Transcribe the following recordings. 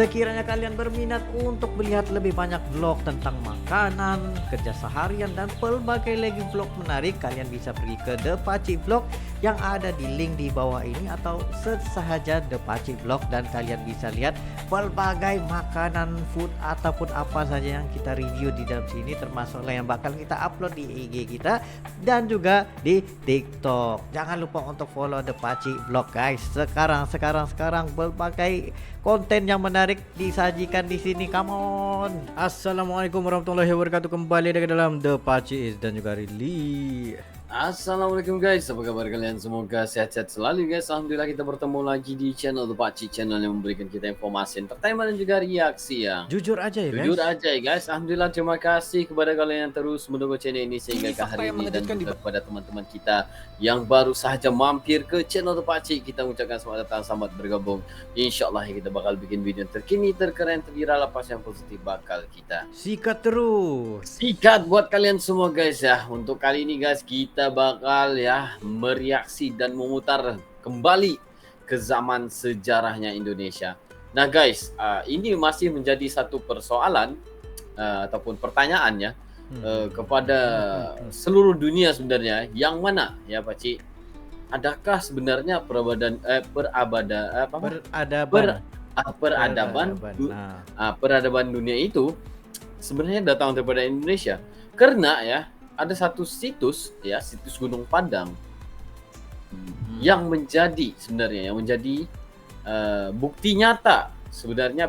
Sekiranya kalian berminat untuk melihat lebih banyak vlog tentang makanan, kerja seharian, dan pelbagai lagi vlog menarik, kalian bisa pergi ke The Pakcik Vlog yang ada di link di bawah ini, atau search sahaja The Pakcik Vlog dan kalian bisa lihat pelbagai makanan, food ataupun apa saja yang kita review di dalam sini, termasuklah yang bakal kita upload di IG kita dan juga di TikTok. Jangan lupa untuk follow The Pakcik Vlog guys. Sekarang berbagai konten yang menarik disajikan di sini. Come on. Assalamualaikum warahmatullahi wabarakatuh. Kembali lagi dalam The Pakcik dan juga Rili. Assalamualaikum guys, apa kabar kalian? Semoga sehat-sehat selalu guys. Alhamdulillah kita bertemu lagi di channel The Pakcik, channel yang memberikan kita informasi, entertainment dan juga reaksi yang jujur aja ya guys. Jujur aja ya guys. Alhamdulillah, terima kasih kepada kalian yang terus mendukung channel ini sehingga ke hari ini, dan juga kepada teman-teman kita yang baru saja mampir ke channel The Pakcik. Kita mengucapkan selamat datang, selamat bergabung. InsyaAllah kita bakal bikin video terkini, terkeren, terviral, apa yang positif bakal kita Sikat terus. sikat buat kalian semua guys ya. Untuk kali ini guys, kita bakal ya mereaksi dan memutar kembali ke zaman sejarahnya Indonesia. Nah guys, ini masih menjadi satu persoalan ataupun pertanyaannya kepada seluruh dunia sebenarnya, yang mana ya Pakcik, adakah sebenarnya peradaban dunia itu sebenarnya datang daripada Indonesia? Karena ya ada satu situs ya, situs Gunung Padang yang menjadi bukti nyata sebenarnya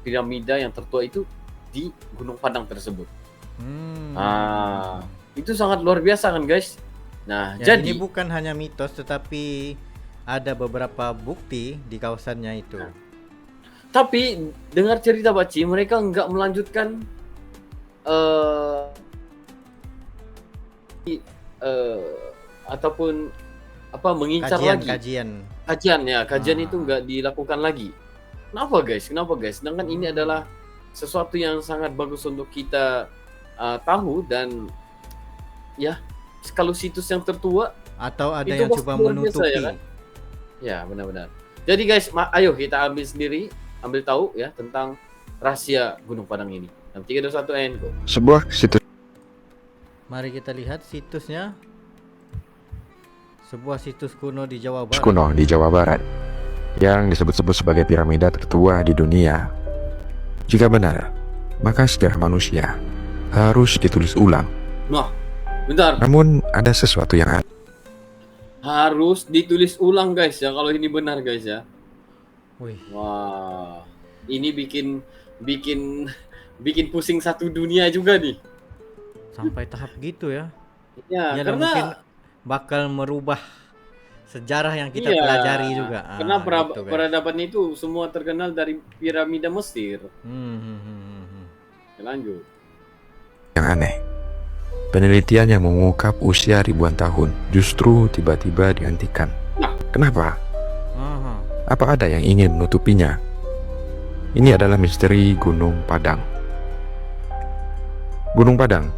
piramida yang tertua itu di Gunung Padang tersebut. Itu sangat luar biasa kan guys. Nah Ya, jadi ini bukan hanya mitos tetapi ada beberapa bukti di kawasannya itu. tapi dengar cerita Pakcik, mereka nggak melanjutkan ataupun mengincar lagi kajian itu nggak dilakukan lagi. Kenapa guys? Sedangkan ini adalah sesuatu yang sangat bagus untuk kita tahu, dan ya kalau situs yang tertua Atau ada itu yang pasti coba luar biasa, menutupi. ya kan? Ya benar-benar. Jadi guys, ayo kita ambil tahu ya tentang rahasia Gunung Padang ini. 3, 2, 1, and go. Sebuah situs Mari kita lihat situsnya. Sebuah situs kuno di Jawa Barat. kuno di Jawa Barat yang disebut-sebut sebagai piramida tertua di dunia. Jika benar, maka sejarah manusia harus ditulis ulang. Nah, bentar. Namun ada sesuatu yang Harus ditulis ulang guys ya, kalau ini benar guys ya. Wih, Wah, ini bikin pusing satu dunia juga nih. sampai tahap gitu ya. Ya, Ya, dan karena mungkin bakal merubah sejarah yang kita pelajari juga. Karena Gitu, guys. peradaban itu semua terkenal dari piramida Mesir. Lanjut. yang aneh. Penelitian yang mengungkap usia ribuan tahun justru tiba-tiba dihentikan. Kenapa? Apa ada yang ingin menutupinya? Ini adalah misteri Gunung Padang. Gunung Padang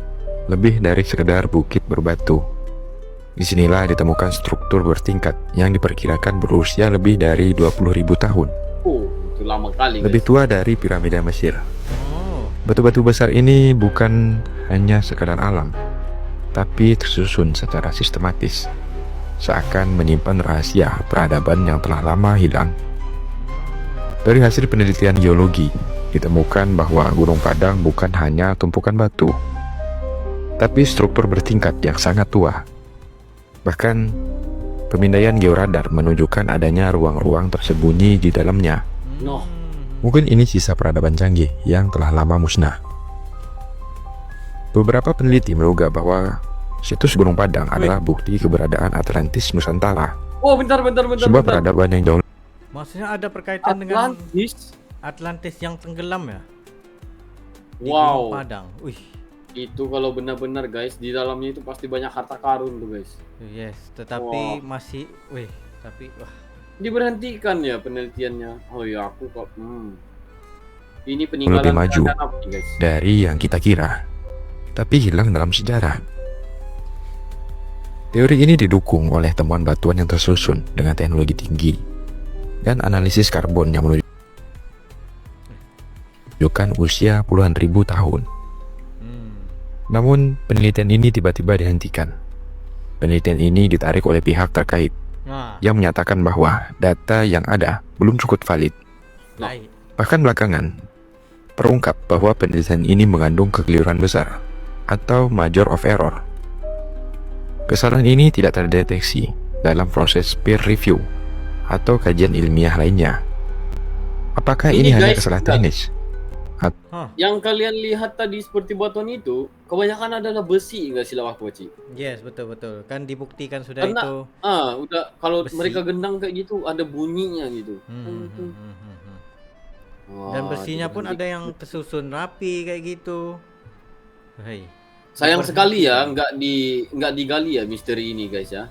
lebih dari sekedar bukit berbatu. Disinilah ditemukan struktur bertingkat yang diperkirakan berusia lebih dari 20.000 tahun. Itu lama kali. Lebih tua dari piramida Mesir. Batu-batu besar ini bukan hanya sekadar alam, tapi tersusun secara sistematis, seakan menyimpan rahasia peradaban yang telah lama hilang. Dari hasil penelitian geologi, ditemukan bahwa Gunung Padang bukan hanya tumpukan batu, tapi struktur bertingkat yang sangat tua. Bahkan, pemindaian georadar menunjukkan adanya ruang-ruang tersembunyi di dalamnya. Mungkin ini sisa peradaban canggih yang telah lama musnah. Beberapa peneliti menduga bahwa situs Gunung Padang adalah bukti keberadaan Atlantis Nusantara. Oh, bentar. Sebuah peradaban yang jauh Maksudnya ada berkaitan dengan Atlantis. Atlantis yang tenggelam ya? Di Wow. Gunung Padang. Wih, Itu kalau benar-benar guys, di dalamnya itu pasti banyak harta karun tuh guys. yes, tetapi masih wah. Diberhentikan ya penelitiannya. Oh ya, aku kok ini peninggalan lebih maju kerajaan apa nih, guys? dari yang kita kira, tapi hilang dalam sejarah. Teori ini didukung oleh temuan batuan yang tersusun dengan teknologi tinggi dan analisis karbon yang menunjukkan menunjukkan usia puluhan ribu tahun. Namun, penelitian ini tiba-tiba dihentikan. Penelitian ini ditarik oleh pihak terkait yang menyatakan bahwa data yang ada belum cukup valid. Baik. Bahkan belakangan, terungkap bahwa penelitian ini mengandung kekeliruan besar atau major of error. Kesalahan ini tidak terdeteksi dalam proses peer review atau kajian ilmiah lainnya. Apakah ini hanya guys, kesalahan teknis? Yang kalian lihat tadi seperti batuan itu, kebanyakan adalah besi, enggak silap aku, Ci. Yes, betul. Kan dibuktikan sudah Karena itu. udah kalau Besi. mereka gendang kayak gitu ada bunyinya gitu. Dan besinya pun diberhenti. ada yang tersusun rapi kayak gitu. Hei. Sayang sekali ya nggak digali ya misteri ini guys ya.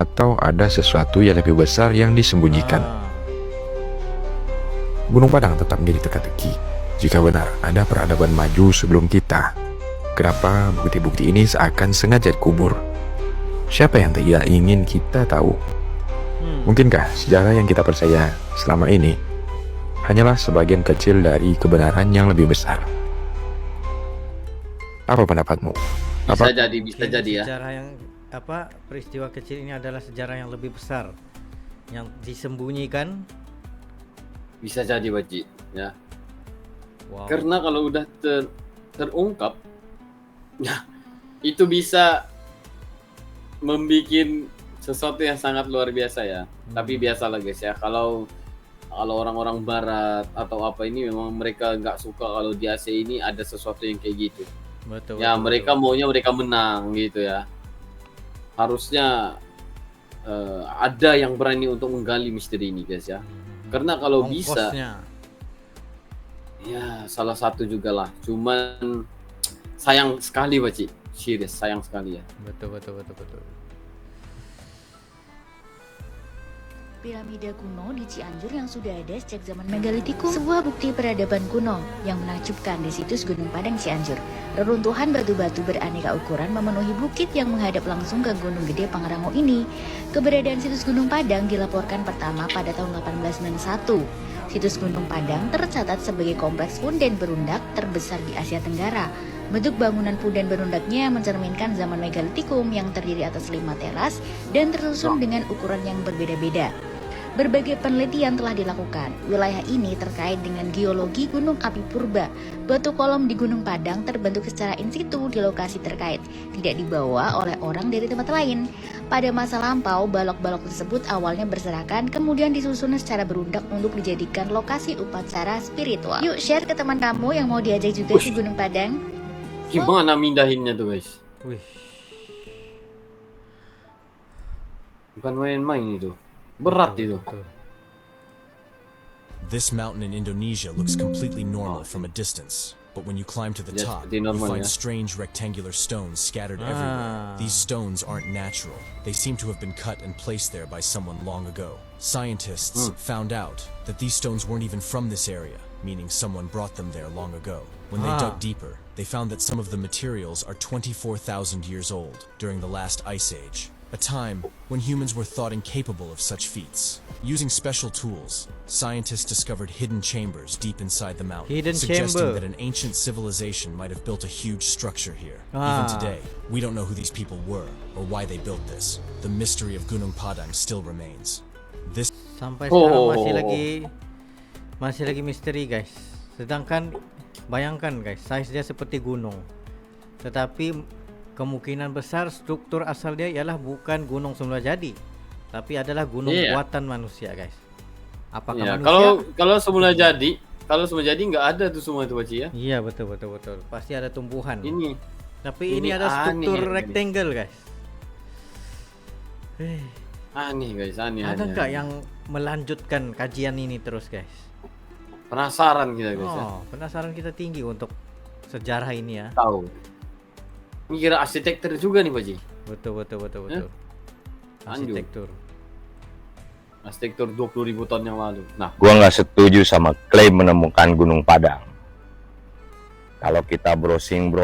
Atau ada sesuatu yang lebih besar yang disembunyikan? Ah. Gunung Padang tetap menjadi teka-teki. Jika benar ada peradaban maju sebelum kita, kenapa bukti-bukti ini seakan sengaja dikubur? Siapa yang tidak ingin kita tahu? Mungkinkah sejarah yang kita percaya selama ini hanyalah sebagian kecil dari kebenaran yang lebih besar? Apa pendapatmu? Bisa jadi ya. Sejarah yang peristiwa kecil ini adalah sejarah yang lebih besar yang disembunyikan. Bisa jadi Baji ya. Wow. Karena kalau udah terungkap ya itu bisa membuat sesuatu yang sangat luar biasa ya. Tapi biasalah guys ya, kalau orang-orang barat atau apa ini memang mereka nggak suka kalau di AC ini ada sesuatu yang kayak gitu. Betul. Mereka maunya mereka menang gitu ya. Harusnya ada yang berani untuk menggali misteri ini guys ya. Karena kalau bisa ya salah satu juga lah. Cuman sayang sekali Baci. Serius sayang sekali ya. Betul. Piramida kuno di Cianjur yang sudah ada sejak zaman megalitikum, sebuah bukti peradaban kuno yang menakjubkan di situs Gunung Padang Cianjur. Reruntuhan batu-batu beraneka ukuran memenuhi bukit yang menghadap langsung ke Gunung Gede Pangrango ini. Keberadaan situs Gunung Padang dilaporkan pertama pada tahun 1891. Situs Gunung Padang tercatat sebagai kompleks punden berundak terbesar di Asia Tenggara. Bentuk bangunan punden berundaknya mencerminkan zaman megalitikum yang terdiri atas 5 teras dan tersusun dengan ukuran yang berbeda-beda. Berbagai penelitian telah dilakukan. Wilayah ini terkait dengan geologi gunung api purba. Batu kolom di Gunung Padang terbentuk secara in situ di lokasi terkait, tidak dibawa oleh orang dari tempat lain. Pada masa lampau, balok-balok tersebut awalnya berserakan, kemudian disusun secara berundak untuk dijadikan lokasi upacara spiritual. Yuk share ke teman kamu yang mau diajak juga ke Gunung Padang. Gimana mindahinnya tuh guys? Wih. Bukan main-main itu. Berat itu. This mountain in Indonesia looks completely normal from a distance, but when you climb to the Ya, top, seperti you normal find ya. strange rectangular stones scattered everywhere. These stones aren't natural. They seem to have been cut and placed there by someone long ago. Scientists found out that these stones weren't even from this area, meaning someone brought them there long ago. When they dug deeper, they found that some of the materials are 24,000 years old during the last ice age, a time when humans were thought incapable of such feats. Using special tools, scientists discovered hidden chambers deep inside the mountain, suggesting that an ancient civilization might have built a huge structure here. Even today, we don't know who these people were or why they built this. The mystery of Gunung Padang still remains. This Sampai sekarang masih lagi misteri guys. Sedangkan bayangkan guys, size dia seperti gunung. Tetapi kemungkinan besar struktur asal dia ialah bukan gunung semula jadi, tapi adalah gunung buatan manusia guys. Apakah Ya, manusia? kalau semula jadi nggak ada tuh semua itu Baci ya. Iya betul. Pasti ada tumbuhan. Tapi ini ini ada aneh struktur ini. rectangle guys. Aneh guys, aneh. Ada aneh, nggak aneh. yang melanjutkan kajian ini terus guys? Penasaran kita guys ya. Penasaran kita tinggi untuk sejarah ini ya. Tahu. Ini kira arsitektur juga nih Baci. Betul. Lanjut. Arsitektur. Arsitektur 20.000 tahun yang lalu. Nah, Gua nggak setuju sama klaim menemukan Gunung Padang. Kalau kita browsing,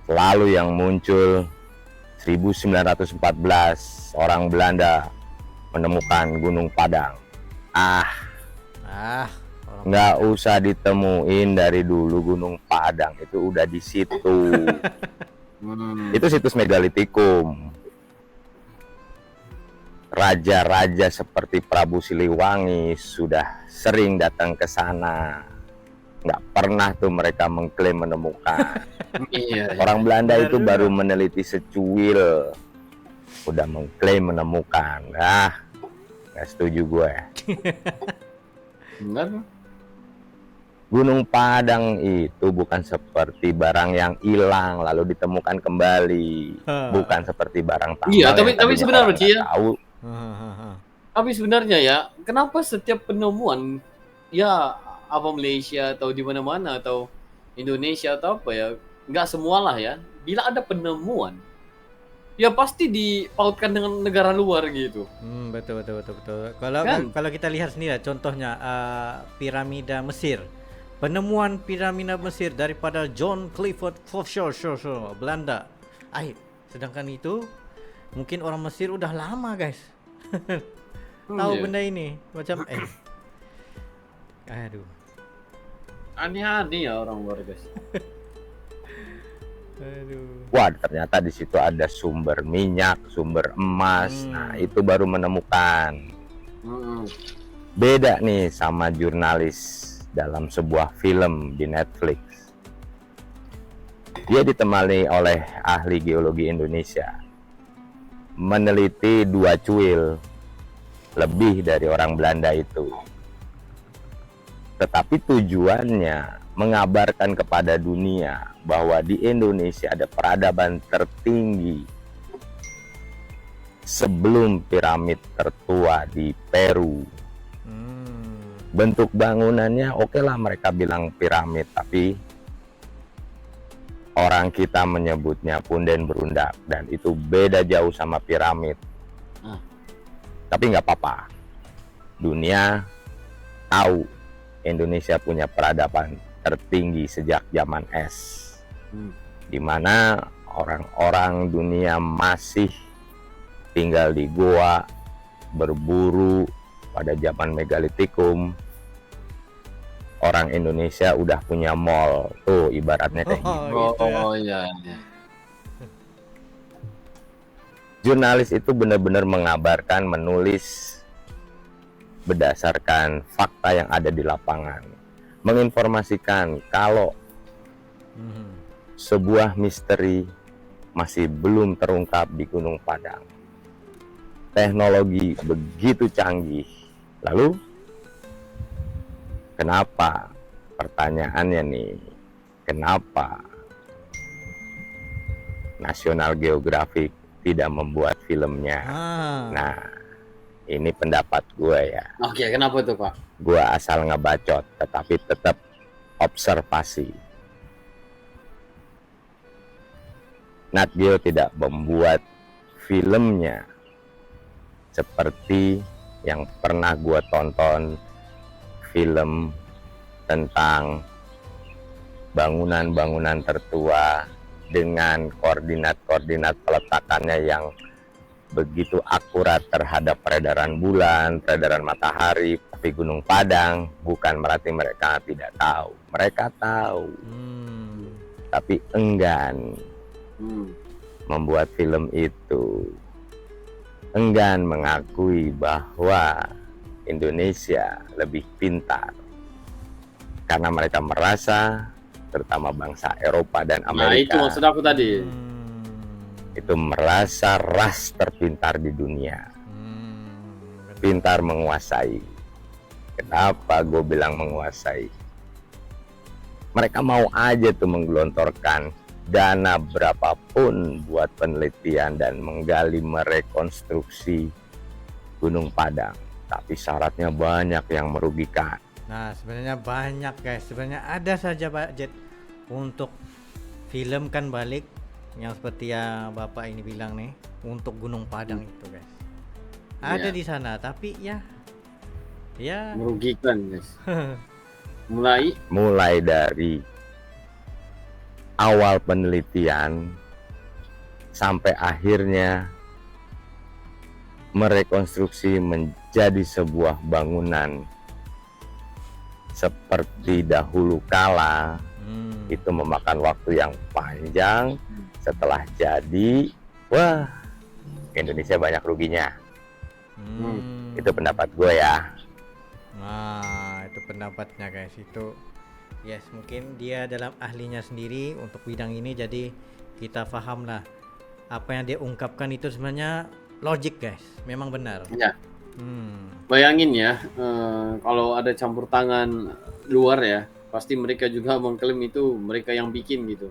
selalu yang muncul 1914 orang Belanda menemukan Gunung Padang. Ah, orang Nggak usah ditemuin dari dulu Gunung Padang, itu udah di situ. Itu situs megalitikum. Raja-raja seperti Prabu Siliwangi sudah sering datang ke sana. Nggak pernah tuh mereka mengklaim menemukan. Iya. Orang Belanda Benar itu juga. baru meneliti secuil, udah mengklaim menemukan. Nggak setuju gue. Benar. Gunung Padang itu bukan seperti barang yang hilang lalu ditemukan kembali, bukan seperti barang tambang. Iya, tapi yang tadinya sebenarnya orang nggak ya. tahu. Tapi sebenarnya ya, kenapa setiap penemuan ya apa Malaysia atau di mana-mana atau Indonesia atau apa ya, nggak semualah ya. Bila ada penemuan, ya pasti dipautkan dengan negara luar gitu. Betul. Kalau Kan? kalau kita lihat sendiri, contohnya piramida Mesir. Penemuan piramida Mesir daripada John Clifford Foster, Belanda. Sedangkan itu mungkin orang Mesir udah lama, guys. Tahu Iya. benda ini macam aduh. Aneh-aneh ya orang luar guys. Aduh. Wah, ternyata di situ ada sumber minyak, sumber emas. Nah, itu baru menemukan. Beda nih sama jurnalis dalam sebuah film di Netflix. Dia ditemani oleh ahli geologi Indonesia, meneliti 2 cuil lebih dari orang Belanda itu. Tetapi tujuannya mengabarkan kepada dunia bahwa di Indonesia ada peradaban tertinggi sebelum piramid tertua di Peru. Bentuk bangunannya oke lah mereka bilang piramid, tapi orang kita menyebutnya punden berundak, dan itu beda jauh sama piramid. Tapi nggak apa-apa, dunia tahu Indonesia punya peradaban tertinggi sejak zaman es, di mana orang-orang dunia masih tinggal di goa, berburu. Pada zaman megalitikum, orang Indonesia udah punya mall tuh, ibaratnya kayak gitu. Gitu ya. Oh iya. Jurnalis itu benar-benar mengabarkan, menulis berdasarkan fakta yang ada di lapangan, menginformasikan kalau sebuah misteri masih belum terungkap di Gunung Padang. Teknologi begitu canggih. Lalu kenapa, pertanyaannya nih, kenapa National Geographic tidak membuat filmnya? Nah, ini pendapat gue ya. Oke, kenapa tuh Pak? Gue asal ngebacot, tetapi tetap observasi. Nat Geo tidak membuat filmnya seperti yang pernah gue tonton, film tentang bangunan-bangunan tertua dengan koordinat-koordinat peletakannya yang begitu akurat terhadap peredaran bulan, peredaran matahari. Tapi Gunung Padang bukan berarti mereka tidak tahu. Mereka tahu, tapi enggan membuat film itu. Enggan mengakui bahwa Indonesia lebih pintar, karena mereka merasa, terutama bangsa Eropa dan Nah itu Amerika, maksud aku tadi. itu merasa ras terpintar di dunia, pintar menguasai. Kenapa gue bilang menguasai? Mereka mau aja tuh menggelontorkan dana berapapun buat penelitian dan menggali, merekonstruksi Gunung Padang, tapi syaratnya banyak yang merugikan. Nah, sebenarnya banyak, guys. Sebenarnya ada saja budget untuk filmkan balik yang seperti yang Bapak ini bilang nih, untuk Gunung Padang itu, guys. Ada di sana, tapi ya Merugikan guys. Mulai dari awal penelitian sampai akhirnya merekonstruksi menjadi sebuah bangunan seperti dahulu kala Hmm. itu memakan waktu yang panjang. Setelah jadi, wah, Indonesia banyak ruginya. Itu pendapat gue ya. Nah, itu pendapatnya guys. Itu yes, mungkin dia dalam ahlinya sendiri untuk bidang ini, jadi kita paham lah apa yang dia ungkapkan itu sebenarnya logik guys, memang benar. Ya, Hmm. bayangin ya, kalau ada campur tangan luar ya, pasti mereka juga mengklaim itu mereka yang bikin gitu.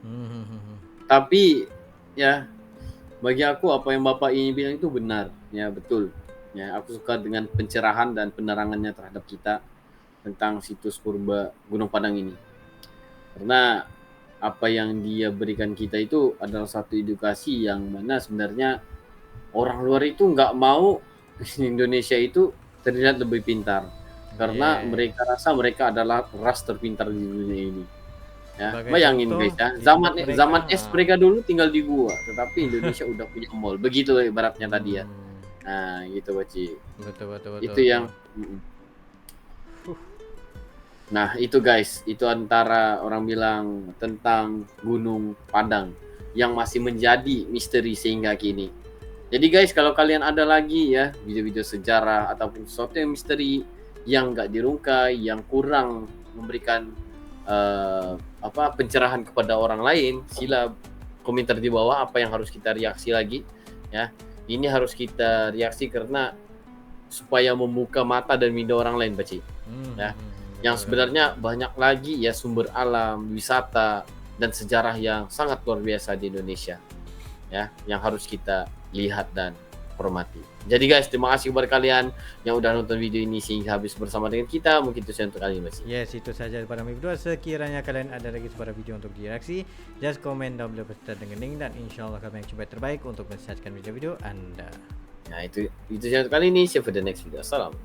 Hmm. Tapi ya, bagi aku apa yang Bapak ini bilang itu benar, ya betul. Ya, aku suka dengan pencerahan dan penerangannya terhadap kita tentang situs purba Gunung Padang ini. Karena apa yang dia berikan kita itu adalah satu edukasi yang mana sebenarnya orang luar itu nggak mau Indonesia itu terlihat lebih pintar. Karena Yes. mereka rasa mereka adalah ras terpintar di dunia ini. Ya, Sebagai bayangin contoh, guys ya, itu zaman mereka, es mereka dulu tinggal di gua, tetapi Indonesia udah punya mall. Begitu ibaratnya tadi ya. Nah, gitu Baci. Betul. Itu yang Nah, itu guys, itu antara orang bilang tentang Gunung Padang yang masih menjadi misteri sehingga kini. Jadi guys, kalau kalian ada lagi ya video-video sejarah ataupun sesuatu yang misteri yang nggak dirungkai, yang kurang memberikan pencerahan kepada orang lain, sila komentar di bawah apa yang harus kita reaksi lagi ya. Ini harus kita reaksi karena supaya membuka mata dan minda orang lain, Baci. Ya. Yang sebenarnya banyak lagi ya sumber alam, wisata dan sejarah yang sangat luar biasa di Indonesia. Ya, yang harus kita lihat dan hormati. Jadi guys, terima kasih kepada kalian yang udah nonton video ini sehingga habis bersama dengan kita. Mungkin itu saja untuk kali ini, Mas. Yes, itu saja pada video. Sekiranya kalian ada lagi sebuah video untuk direaksi, just komen down below dengan link, dan insya Allah kami yang coba terbaik untuk mensajikan video-video Anda. Nah, itu saja untuk kali ini. See you for the next video. Salam.